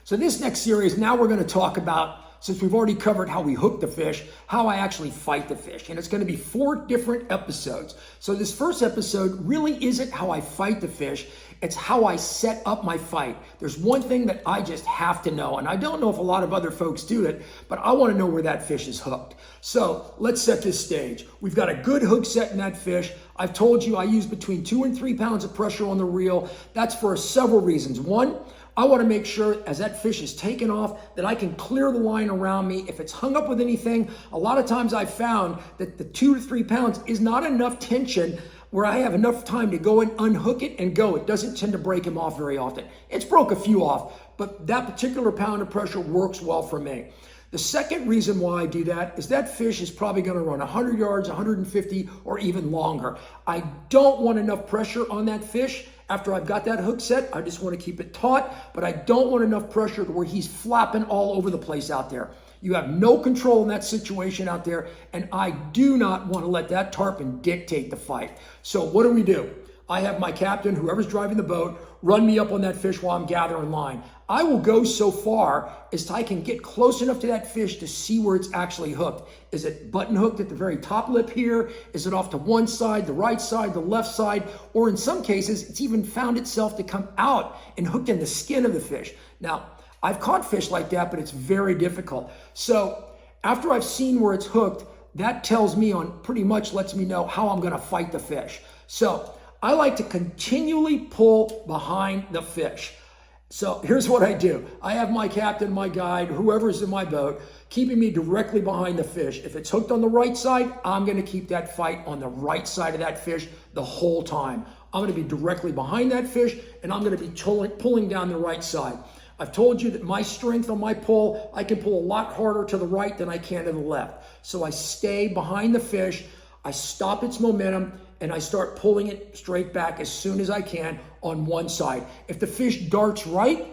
So this next series, now we're going to talk about, since we've already covered how we hook the fish, how I actually fight the fish. And it's going to be 4 different episodes. So this first episode really isn't how I fight the fish. It's how I set up my fight. There's one thing that I just have to know, and I don't know if a lot of other folks do it, but I want to know where that fish is hooked. So let's set this stage. We've got a good hook set in that fish. I've told you I use between 2 and 3 pounds of pressure on the reel. That's for several reasons. One, I want to make sure as that fish is taken off that I can clear the line around me. If it's hung up with anything, a lot of times I've found that the 2 to 3 pounds is not enough tension where I have enough time to go and unhook it and go. It doesn't tend to break him off very often. It's broke a few off, but that particular pound of pressure works well for me. The second reason why I do that is that fish is probably going to run 100 yards, 150, or even longer. I don't want enough pressure on that fish after I've got that hook set. I just want to keep it taut, but I don't want enough pressure to where he's flapping all over the place out there. You have no control in that situation out there, and I do not want to let that tarpon dictate the fight. So what do? I have my captain, whoever's driving the boat, run me up on that fish while I'm gathering line. I will go so far as I can get close enough to that fish to see where it's actually hooked. Is it button hooked at the very top lip here? Is it off to one side, the right side, the left side? Or in some cases, it's even found itself to come out and hooked in the skin of the fish. Now, I've caught fish like that, but it's very difficult. So after I've seen where it's hooked, that tells me pretty much lets me know how I'm gonna fight the fish. So I like to continually pull behind the fish. So here's what I do. I have my captain, my guide, whoever's in my boat, keeping me directly behind the fish. If it's hooked on the right side, I'm going to keep that fight on the right side of that fish the whole time. I'm going to be directly behind that fish, and I'm going to be pulling down the right side. I've told you that my strength on my pull, I can pull a lot harder to the right than I can to the left. So I stay behind the fish, I stop its momentum, and I start pulling it straight back as soon as I can on one side. If the fish darts right,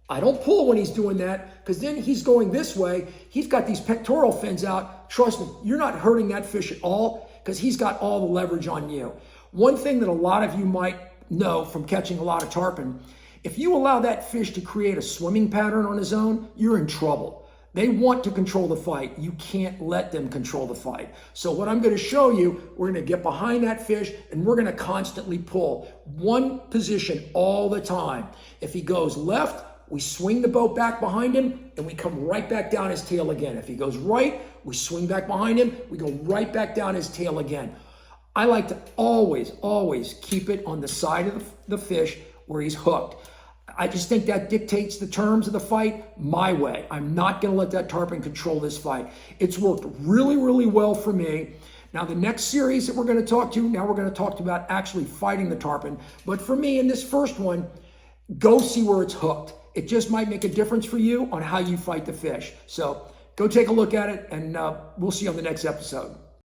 I don't pull when he's doing that, because then he's going this way. He's got these pectoral fins out. Trust me, you're not hurting that fish at all because he's got all the leverage on you. One thing that a lot of you might know from catching a lot of tarpon, if you allow that fish to create a swimming pattern on his own, you're in trouble. They want to control the fight. You can't let them control the fight. So what I'm going to show you, we're going to get behind that fish and we're going to constantly pull one position all the time. If he goes left, we swing the boat back behind him and we come right back down his tail again. If he goes right, we swing back behind him, we go right back down his tail again. I like to always keep it on the side of the fish where he's hooked. I just think that dictates the terms of the fight my way. I'm not going to let that tarpon control this fight. It's worked really well for me. Now, the next series that we're going to talk to, now we're going to talk about actually fighting the tarpon. But for me, in this first one, go see where it's hooked. It just might make a difference for you on how you fight the fish. So go take a look at it, and we'll see you on the next episode.